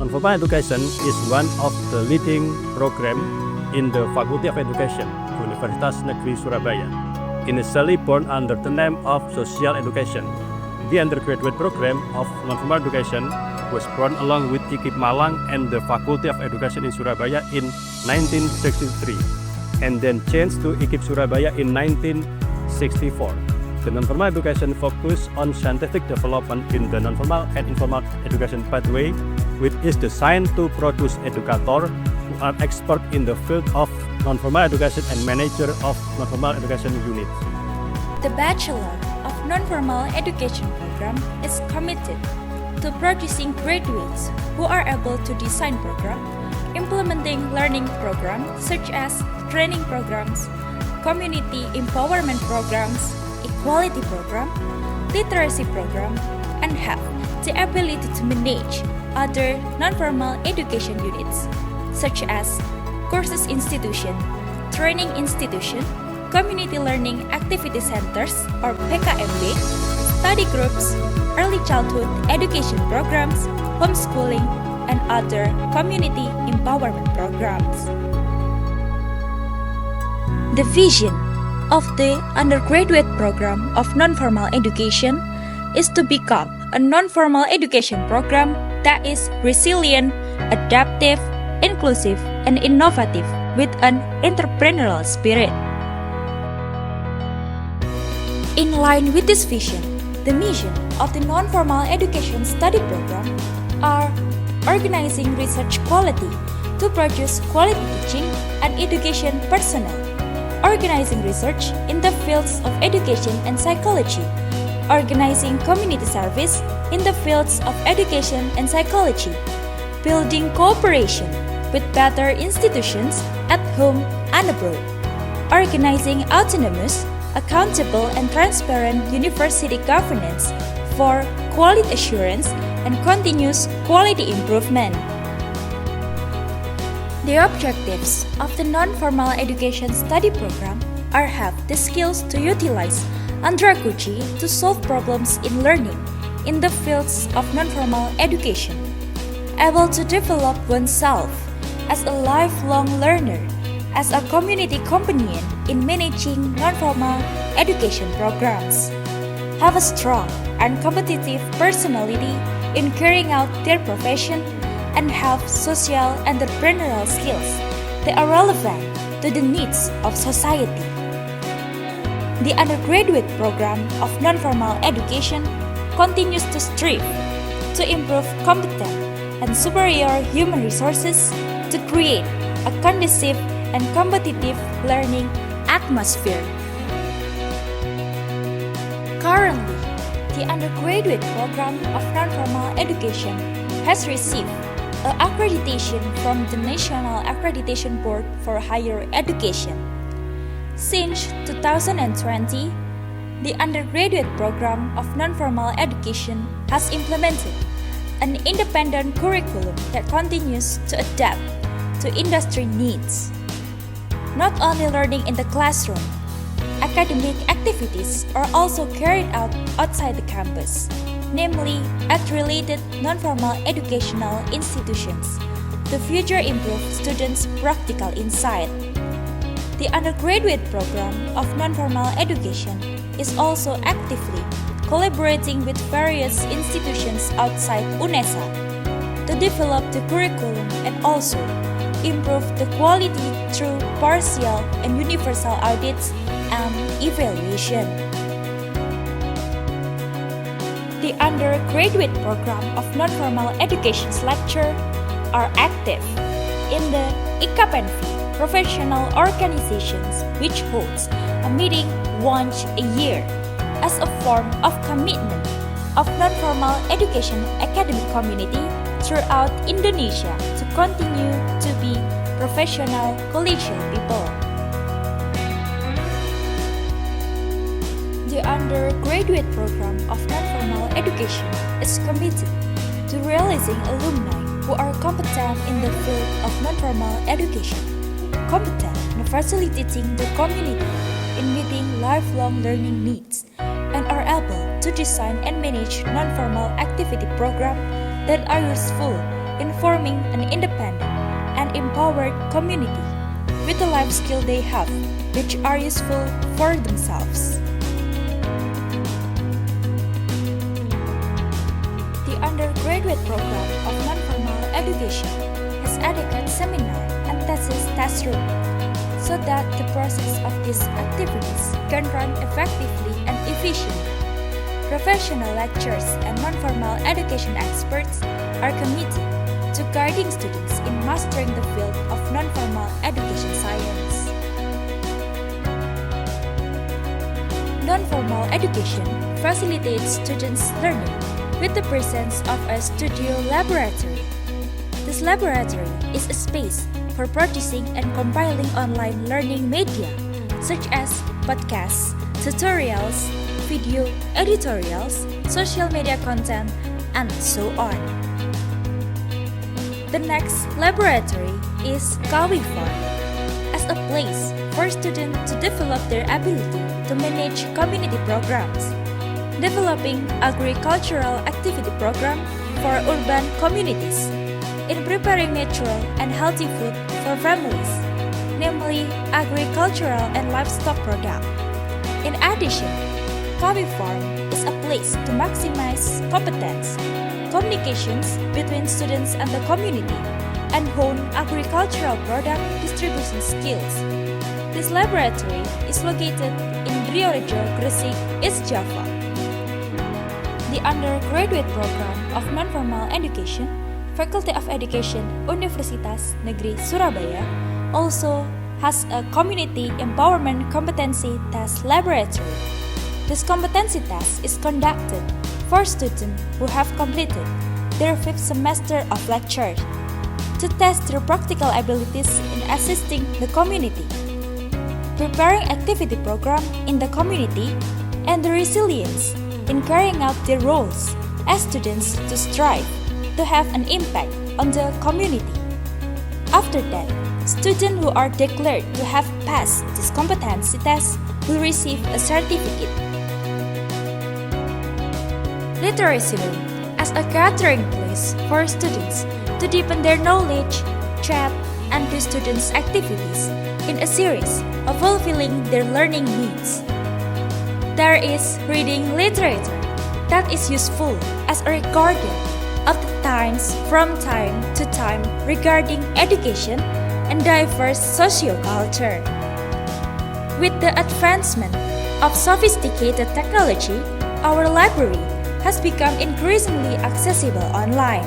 Non-formal education is one of the leading programs in the Faculty of Education, Universitas Negeri Surabaya. Initially born under the name of Social Education, the undergraduate program of non-formal education was born along with IKIP Malang and the Faculty of Education in Surabaya in 1963, and then changed to IKIP Surabaya in 1964. The non-formal education focus on scientific development in the non-formal and informal education pathway, which is designed to produce educators who are expert in the field of non-formal education and manager of non-formal education units. The Bachelor of Non-Formal Education program is committed to producing graduates who are able to design programs, implementing learning programs such as training programs, community empowerment programs, equality program, literacy program, and have the ability to manage other non-formal education units such as courses institution, training institution, community learning activity centers or PKMB, study groups, early childhood education programs, homeschooling, and other community empowerment programs. The vision of the undergraduate program of non-formal education is to become a non-formal education program that is resilient, adaptive, inclusive, and innovative with an entrepreneurial spirit. In line with this vision, the mission of the non-formal education study program are organizing research quality to produce quality teaching and education personnel, organizing research in the fields of education and psychology, organizing community service in the fields of education and psychology, building cooperation with better institutions at home and abroad, organizing autonomous, accountable, and transparent university governance for quality assurance and continuous quality improvement. The objectives of the non-formal education study program are have the skills to utilize andragogy to solve problems in learning in the fields of non-formal education, able to develop oneself as a lifelong learner, as a community companion in managing non-formal education programs, have a strong and competitive personality in carrying out their profession, and have social entrepreneurial skills that are relevant to the needs of society. The undergraduate program of non-formal education continues to strive to improve competent and superior human resources to create a conducive and competitive learning atmosphere. Currently, the undergraduate program of non-formal education has received an accreditation from the National Accreditation Board for Higher Education. Since 2020, the undergraduate program of non-formal education has implemented an independent curriculum that continues to adapt to industry needs. Not only learning in the classroom, academic activities are also carried out outside the campus, namely at related non-formal educational institutions, to further improve students' practical insight. The undergraduate program of non-formal education is also actively collaborating with various institutions outside UNESA to develop the curriculum and also improve the quality through partial and universal audits and evaluation. The undergraduate program of non-formal education's lecture are active in the IKPNV professional organizations, which holds a meeting once a year as a form of commitment of non-formal education academic community throughout Indonesia to continue to be professional collegial people. The undergraduate program of non-formal education is committed to realizing alumni who are competent in the field of non-formal education, competent in facilitating the community in meeting lifelong learning needs, and are able to design and manage non-formal activity programs that are useful in forming an independent and empowered community with the life skills they have, which are useful for themselves. The undergraduate program of non-formal education has adequate seminar and thesis test room so that the process of these activities can run effectively and efficiently. Professional lecturers and non-formal education experts are committed to guiding students in mastering the field of non-formal education science. Non-formal education facilitates students' learning with the presence of a studio laboratory. This laboratory is a space for producing and compiling online learning media such as podcasts, tutorials, video editorials, social media content, and so on. The next laboratory is Kawi Farm, as a place for students to develop their ability to manage community programs, developing agricultural activity program for urban communities, in preparing natural and healthy food for families, namely agricultural and livestock product. In addition, Kawi Farm is a place to maximize competence, communications between students and the community, and hone agricultural product distribution skills. This laboratory is located in Riorejo, Gresik, East Java. The undergraduate program of non-formal education, Faculty of Education, Universitas Negeri Surabaya, also has a community empowerment competency test laboratory. This competency test is conducted for students who have completed their 5th semester of lecture to test their practical abilities in assisting the community, preparing activity program in the community, and the resilience in carrying out their roles as students to strive to have an impact on the community. After that, students who are declared to have passed this competency test will receive a certificate. Literacy room as a gathering place for students to deepen their knowledge, chat, and do students' activities in a series of fulfilling their learning needs. There is reading literature that is useful as a recording of the times from time to time regarding education and diverse socio-culture. With the advancement of sophisticated technology, our library has become increasingly accessible online.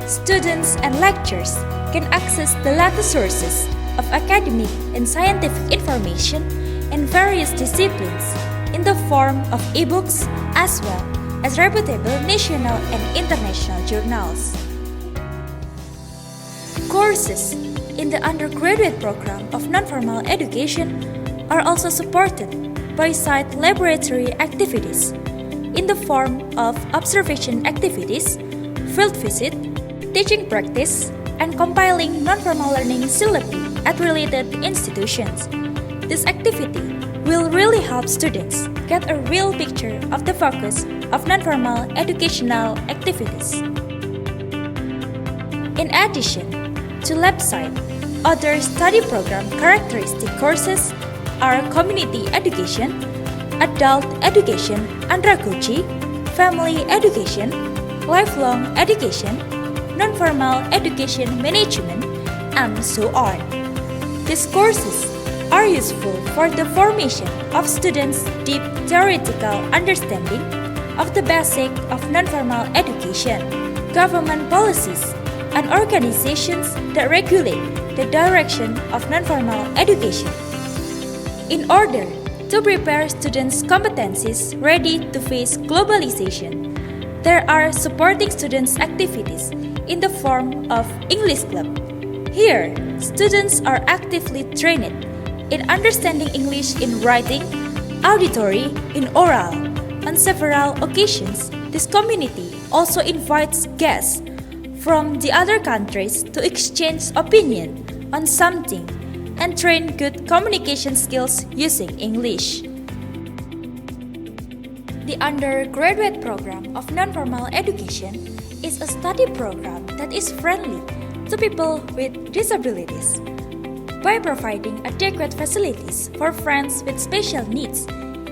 Students and lecturers can access the latest sources of academic and scientific information in various disciplines in the form of ebooks as well as reputable national and international journals. Courses in the undergraduate program of non-formal education are also supported by site laboratory activities in the form of observation activities, field visit, teaching practice, and compiling non-formal learning syllabi at related institutions. This activity will really help students get a real picture of the focus of non-formal educational activities. In addition to lab site, other study program characteristic courses are community education, adult education, andragogy, family education, lifelong education, non-formal education management, and so on. These courses are useful for the formation of students' deep theoretical understanding of the basic of non-formal education, government policies, and organizations that regulate the direction of non-formal education. In order to prepare students' competencies ready to face globalization, there are supporting students' activities in the form of English Club. Here, students are actively trained in understanding English in writing, auditory, in oral. On several occasions, this community also invites guests from the other countries to exchange opinion on something and train good communication skills using English. The undergraduate program of non-formal education is a study program that is friendly to people with disabilities by providing adequate facilities for friends with special needs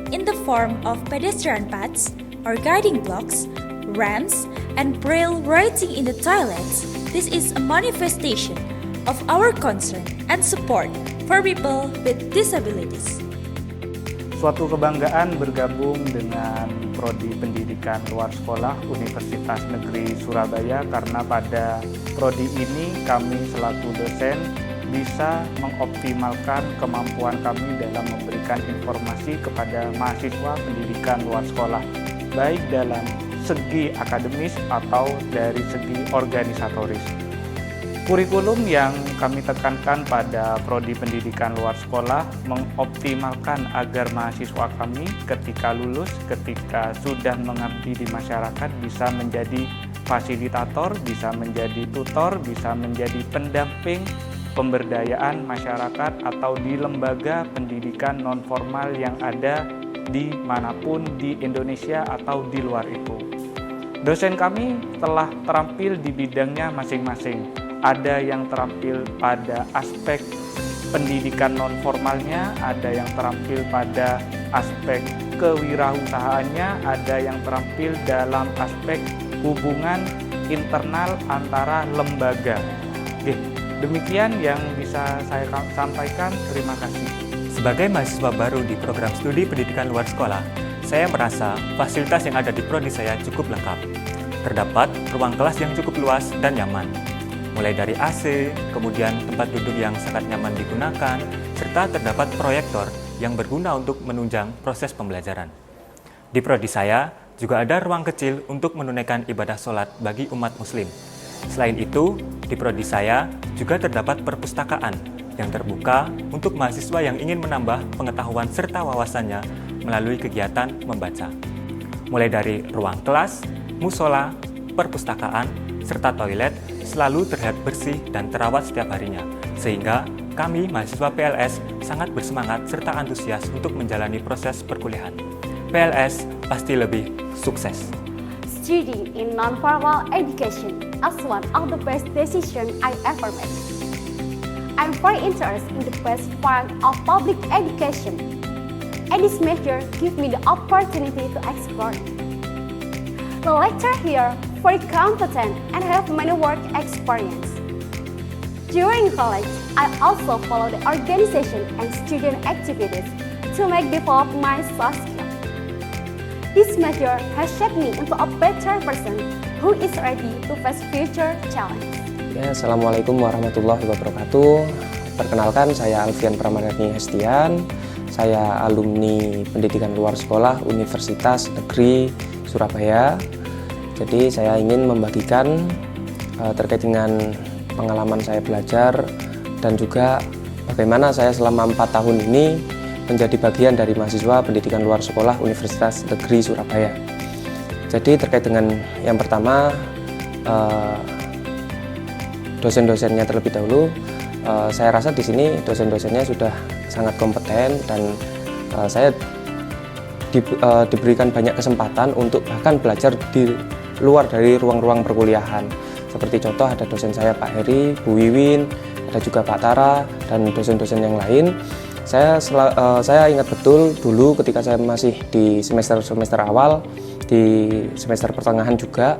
in the form of pedestrian paths or guiding blocks, ramps, and braille writing in the toilets. This is a manifestation of our concern and support for people with disabilities. Suatu kebanggaan bergabung dengan Prodi Pendidikan Luar Sekolah Universitas Negeri Surabaya karena pada prodi ini kami selaku dosen bisa mengoptimalkan kemampuan kami dalam memberikan informasi kepada mahasiswa pendidikan luar sekolah, baik dalam segi akademis atau dari segi organisatoris. Kurikulum yang kami tekankan pada Prodi Pendidikan Luar Sekolah mengoptimalkan agar mahasiswa kami ketika lulus, ketika sudah mengabdi di masyarakat bisa menjadi fasilitator, bisa menjadi tutor, bisa menjadi pendamping pemberdayaan masyarakat atau di lembaga pendidikan non-formal yang ada di manapun di Indonesia atau di luar itu. Dosen kami telah terampil di bidangnya masing-masing. Ada yang terampil pada aspek pendidikan non-formalnya, ada yang terampil pada aspek kewirausahaannya, ada yang terampil dalam aspek hubungan internal antara lembaga. Oke, demikian yang bisa saya sampaikan. Terima kasih. Sebagai mahasiswa baru di program studi pendidikan luar sekolah, saya merasa fasilitas yang ada di prodi saya cukup lengkap. Terdapat ruang kelas yang cukup luas dan nyaman, mulai dari AC, kemudian tempat duduk yang sangat nyaman digunakan, serta terdapat proyektor yang berguna untuk menunjang proses pembelajaran. Di prodi saya juga ada ruang kecil untuk menunaikan ibadah sholat bagi umat muslim. Selain itu, di prodi saya juga terdapat perpustakaan yang terbuka untuk mahasiswa yang ingin menambah pengetahuan serta wawasannya melalui kegiatan membaca. Mulai dari ruang kelas, musola, perpustakaan, serta toilet selalu terlihat bersih dan terawat setiap harinya, sehingga kami mahasiswa PLS sangat bersemangat serta antusias untuk menjalani proses perkuliahan. PLS pasti lebih sukses. Studying in non-formal education is one of the best decisions I ever made. I'm very interested in the best part of public education, and this major gives me the opportunity to explore. The lecturer here very competent and have many work experience. During college, I also follow the organization and student activities to make develop my soft skills. This major has shaped me into a better person who is ready to face future challenges. Ya, Assalamualaikum warahmatullahi wabarakatuh. Perkenalkan, saya Alfian Pramadani Hestian. Saya alumni Pendidikan Luar Sekolah Universitas Negeri Surabaya. Jadi saya ingin membagikan terkait dengan pengalaman saya belajar dan juga bagaimana saya selama 4 tahun ini menjadi bagian dari mahasiswa Pendidikan Luar Sekolah Universitas Negeri Surabaya. Jadi terkait dengan yang pertama, dosen-dosennya terlebih dahulu, saya rasa di sini dosen-dosennya sudah sangat kompeten dan saya diberikan banyak kesempatan untuk bahkan belajar di luar dari ruang-ruang perkuliahan. Seperti contoh ada dosen saya Pak Heri, Bu Wiwin, ada juga Pak Tara, dan dosen-dosen yang lain. Saya ingat betul dulu ketika saya masih di semester awal, di semester pertengahan juga,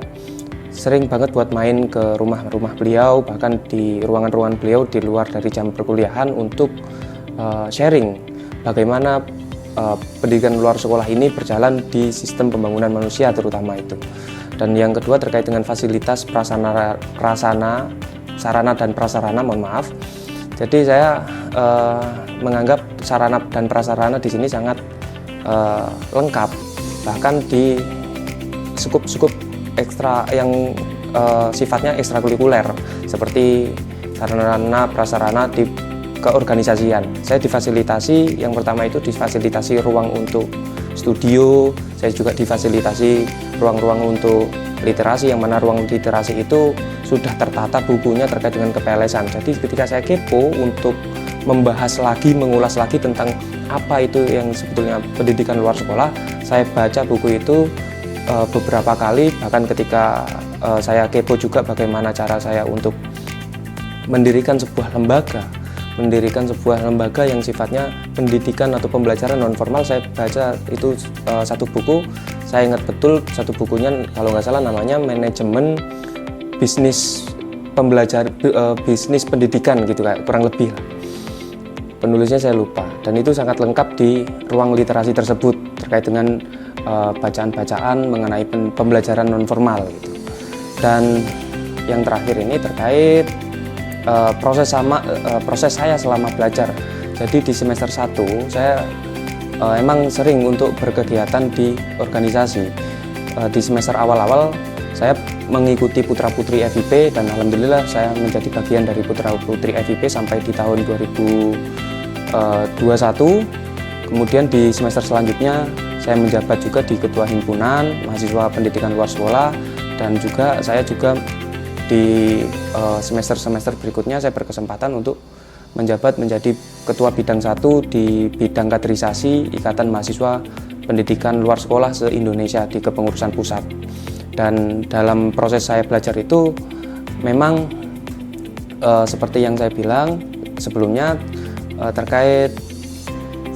sering banget buat main ke rumah-rumah beliau, bahkan di ruangan-ruangan beliau di luar dari jam perkuliahan untuk sharing bagaimana pendidikan luar sekolah ini berjalan di sistem pembangunan manusia terutama itu. Dan yang kedua terkait dengan fasilitas sarana dan prasarana, mohon maaf. Jadi saya menganggap sarana dan prasarana di sini sangat lengkap, bahkan di skup-skup ekstra yang sifatnya ekstrakurikuler seperti sarana prasarana di keorganisasian. Saya difasilitasi, yang pertama itu difasilitasi ruang untuk studio, saya juga difasilitasi ruang-ruang untuk literasi, yang mana ruang literasi itu sudah tertata bukunya terkait dengan kepelesan. Jadi ketika saya kepo untuk membahas lagi, mengulas lagi tentang apa itu yang sebetulnya pendidikan luar sekolah, saya baca buku itu beberapa kali, bahkan ketika saya kepo juga bagaimana cara saya untuk mendirikan sebuah lembaga yang sifatnya pendidikan atau pembelajaran non formal. Saya baca itu satu buku, saya ingat betul satu bukunya kalau nggak salah namanya manajemen bisnis bisnis pendidikan gitu, kayak kurang lebih lah. Penulisnya saya lupa, dan itu sangat lengkap di ruang literasi tersebut terkait dengan bacaan-bacaan mengenai pembelajaran non formal gitu. Dan yang terakhir ini terkait proses saya selama belajar. Jadi di semester 1 saya emang sering untuk berkegiatan di organisasi. Di semester awal-awal saya mengikuti putra-putri FIP, dan alhamdulillah saya menjadi bagian dari putra-putri FIP sampai di tahun 2021. Kemudian di semester selanjutnya saya menjabat juga di ketua himpunan mahasiswa pendidikan luar sekolah, dan juga saya di semester-semester berikutnya saya berkesempatan untuk menjabat menjadi ketua bidang 1 di bidang kaderisasi Ikatan Mahasiswa Pendidikan Luar Sekolah se-Indonesia di kepengurusan pusat. Dan dalam proses saya belajar itu memang seperti yang saya bilang sebelumnya, terkait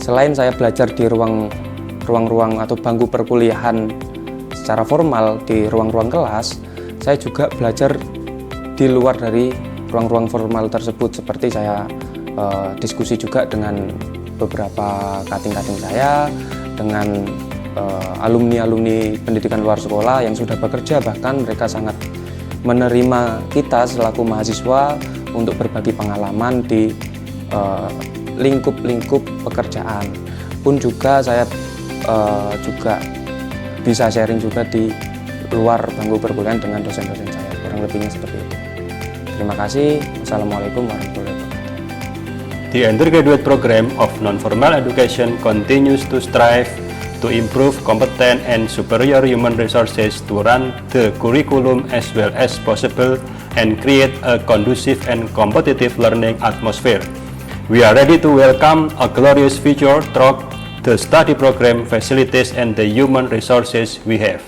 selain saya belajar di ruang-ruang atau bangku perkuliahan secara formal di ruang-ruang kelas, saya juga belajar di luar dari ruang-ruang formal tersebut, seperti saya diskusi juga dengan beberapa kating-kating saya, dengan alumni-alumni pendidikan luar sekolah yang sudah bekerja, bahkan mereka sangat menerima kita selaku mahasiswa untuk berbagi pengalaman di lingkup-lingkup pekerjaan. Pun juga saya juga bisa sharing juga di luar bangku perkuliahan dengan dosen-dosen saya, kurang lebihnya seperti itu. Terima kasih. Wassalamualaikum warahmatullahi wabarakatuh. The undergraduate program of non-formal education continues to strive to improve competent and superior human resources to run the curriculum as well as possible and create a conducive and competitive learning atmosphere. We are ready to welcome a glorious future through the study program, facilities, and the human resources we have.